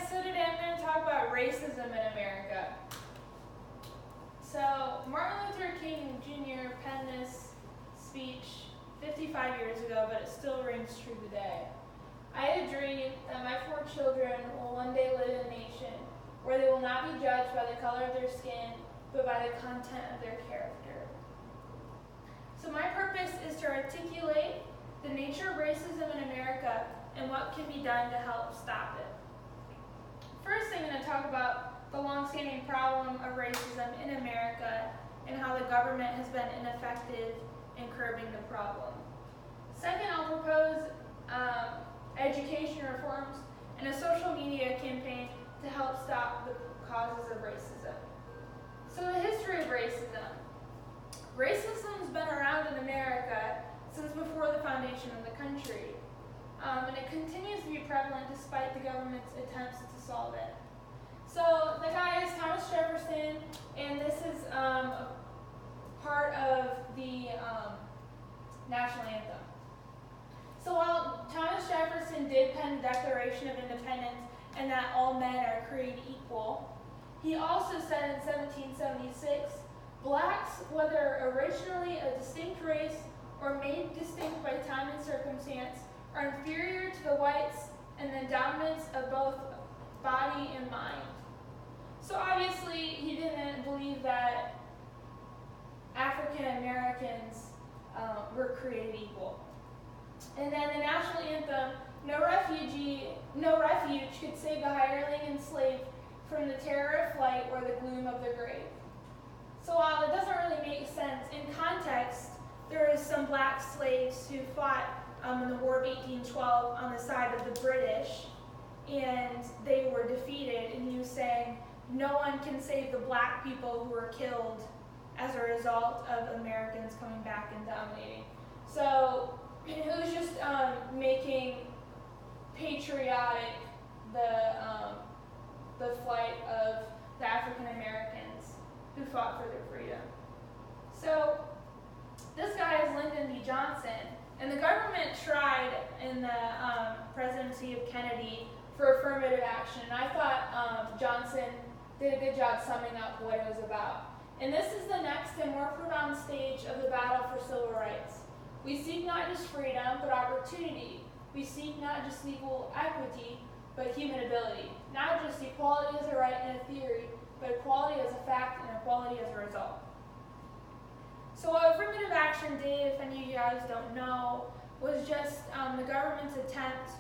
so today I'm going to talk about racism in America. So, Martin Luther King Jr. penned this speech 55 years ago, but it still rings true today. I had a dream that my 4 children will one day live in a nation where they will not be judged by the color of their skin, but by the content of their character. So my purpose is to articulate the nature of racism in America and what can be done to help stop it. First, I'm going to talk about the long-standing problem of racism in America and how the government has been ineffective in curbing the problem. Second, I'll propose education reforms and a social media campaign to help stop the causes of racism. So the history of racism. Racism has been around in America since before the foundation of the country. And it continues to be prevalent despite the government's attempts to solve it. So the guy is Thomas Jefferson, and this is part of the national anthem. So while Thomas Jefferson did pen the Declaration of Independence and that all men are created equal, he also said in 1776, blacks, whether originally a distinct race or made distinct by time and circumstance, are inferior to the whites in the endowments of both body and mind. So obviously he didn't believe that African Americans were created equal. And then the national anthem, no refuge could save the hireling and slave from the terror of flight or the gloom of the grave. So while it doesn't really make sense, in context, there is some black slaves who fought in the War of 1812 on the side of the British, and they were defeated, and he was saying, no one can save the black people who were killed as a result of Americans coming back and dominating. So it was just making patriotic the flight of the African Americans who fought for their freedom. So this guy is Lyndon B. Johnson, and the government tried in the presidency of Kennedy for affirmative action, and I thought Johnson did a good job summing up what it was about. And this is the next and more profound stage of the battle for civil rights. We seek not just freedom, but opportunity. We seek not just legal equity, but human ability. Not just equality as a right and a theory, but equality as a fact and equality as a result. So what affirmative action did, if any of you guys don't know, was just the government's attempt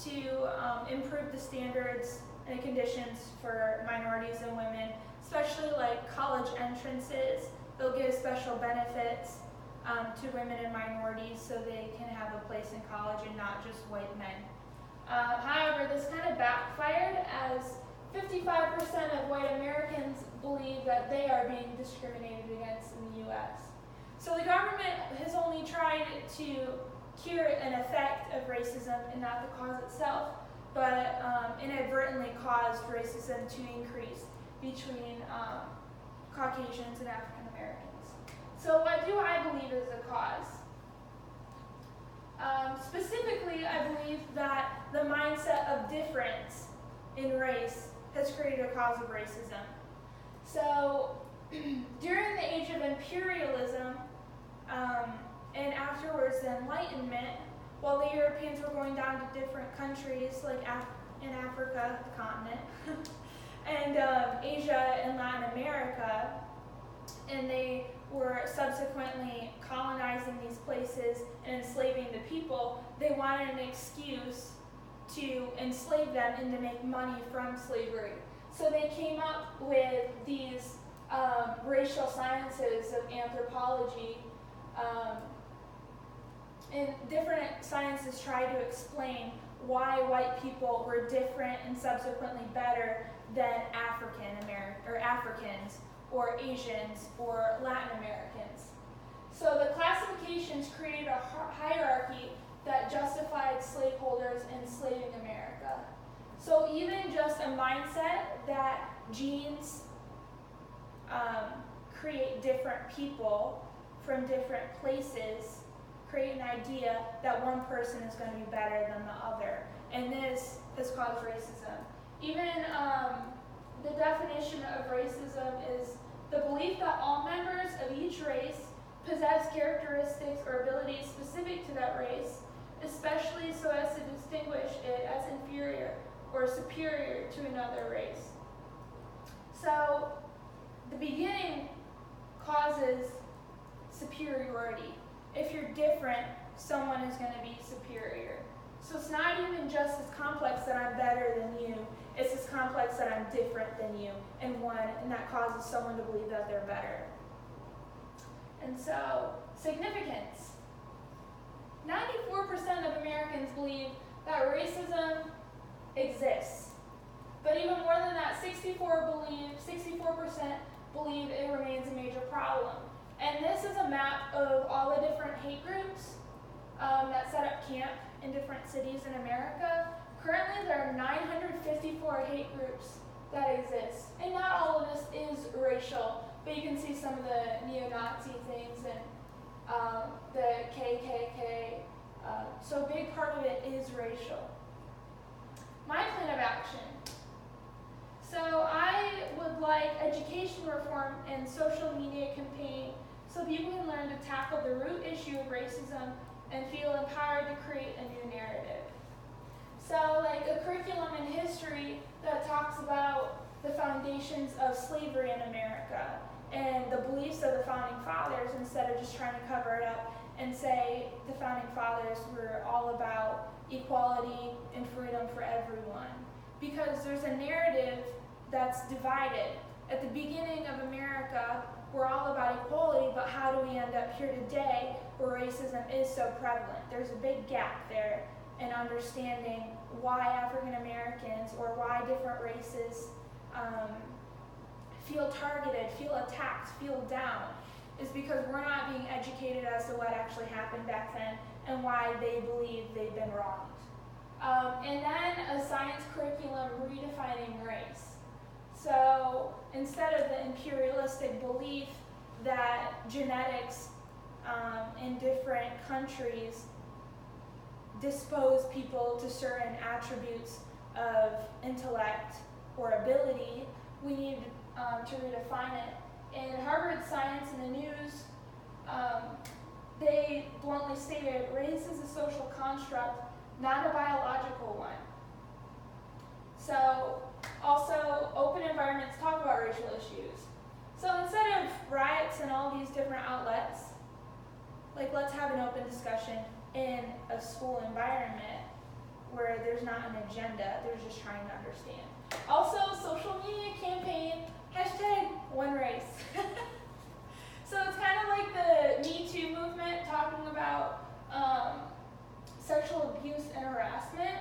to improve the standards and conditions for minorities and women, especially like college entrances. They'll give special benefits to women and minorities so they can have a place in college and not just white men. However, this kind of backfired as 55% of white Americans believe that they are being discriminated against in the U.S. So the government has only tried to cure an effect of racism and not the cause itself, but inadvertently caused racism to increase between Caucasians and African Americans. So what do I believe is the cause? Specifically, I believe that the mindset of difference in race has created a cause of racism. So during the age of imperialism and afterwards the Enlightenment, while the Europeans were going down to different countries like in Africa, the continent, and Asia and Latin America, and they were subsequently colonizing these places and enslaving the people, they wanted an excuse to enslave them and to make money from slavery. So they came up with these racial sciences of anthropology, and different sciences try to explain why white people were different and subsequently better than Africans or Asians or Latin Americans. So the classifications created a hierarchy that justified slaveholders enslaving America. So even just a mindset that genes create different people from different places create an idea that one person is going to be better than the other. And this has caused racism. Even the definition of racism is the belief that all members of each race possess characteristics or abilities specific to that race, especially so as to distinguish it as inferior or superior to another race. So the beginning causes superiority. If you're different, someone is going to be superior. So it's not even just as complex that I'm better than you, it's as complex that I'm different than you, and that causes someone to believe that they're better. And so, significance. 94% of Americans believe that racism exists. But even more than that, 64% believe it remains a major problem. And this is a map of all the different hate groups that set up camp in different cities in America. Currently, there are 954 hate groups that exist. And not all of this is racial, but you can see some of the neo-Nazi things and the KKK. So a big part of it is racial. My plan of action. So I would like education reform and social media campaign so people can learn to tackle the root issue of racism and feel empowered to create a new narrative. So like a curriculum in history that talks about the foundations of slavery in America and the beliefs of the founding fathers, instead of just trying to cover it up and say the founding fathers were all about equality and freedom for everyone. Because there's a narrative that's divided. At the beginning of America, we're all about equality, but how do we end up here today where racism is so prevalent? There's a big gap there in understanding why African Americans or why different races feel targeted, feel attacked, feel down, is because we're not being educated as to what actually happened back then and why they believe they've been wronged. And then a science curriculum redefining race. So instead of the imperialistic belief that genetics in different countries dispose people to certain attributes of intellect or ability, we need to redefine it. In Harvard Science in the News, they bluntly stated, race is a social construct, not a biological one. So also, open environments talk about racial issues. So instead of riots and all these different outlets, like let's have an open discussion in a school environment where there's not an agenda, they're just trying to understand. Also, social media campaign, #OneRace. So it's kind of like the Me Too movement talking about sexual abuse and harassment,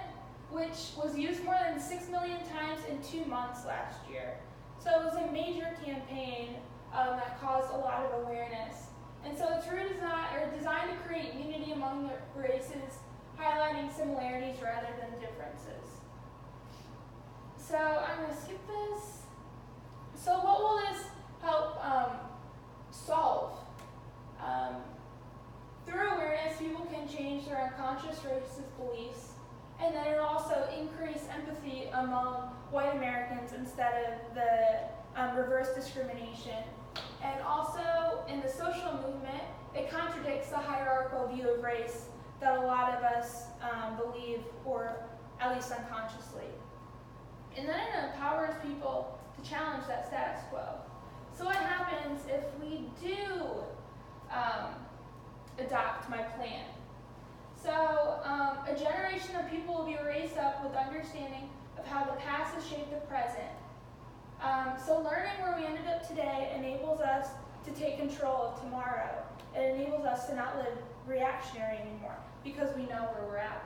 which was used more than 6 million times in 2 months last year. So it was a major campaign that caused a lot of awareness. And so it's designed to create unity among the races, highlighting similarities rather than differences. So I'm going to skip this. So what will this help solve? Through awareness, people can change their unconscious racist beliefs, and then it'll also increase empathy among white Americans instead of the reverse discrimination. And also, in the social movement, it contradicts the hierarchical view of race that a lot of us believe, or at least unconsciously. And then it empowers people to challenge that status quo. So what happens if we do adopt my plan? So a generation of people will be raised up with understanding of how the past has shaped the present. So learning where we ended up today enables us to take control of tomorrow. It enables us to not live reactionary anymore because we know where we're at.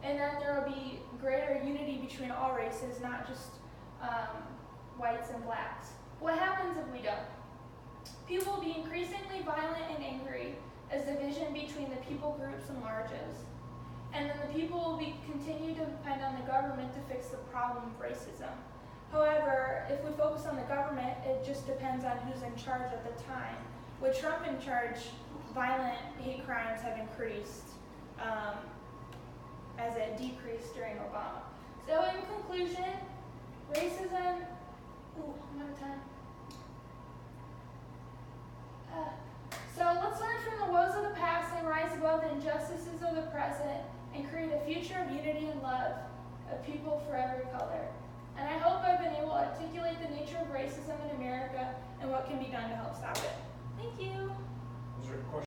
And then there will be greater unity between all races, not just whites and blacks. What happens if we don't? People will be increasingly violent and angry as division between the people groups enlarges. And then the people will continue to depend on the government to fix the problem of racism. However, if we focus on the government, it just depends on who's in charge at the time. With Trump in charge, violent hate crimes have increased as it decreased during Obama. So in conclusion, Racism, I'm out of time. So let's learn from the woes of the past and rise above the injustices of the present and create a future of unity and love of people for every color. And I hope I've been able to articulate the nature of racism in America and what can be done to help stop it. Thank you. Was there a question?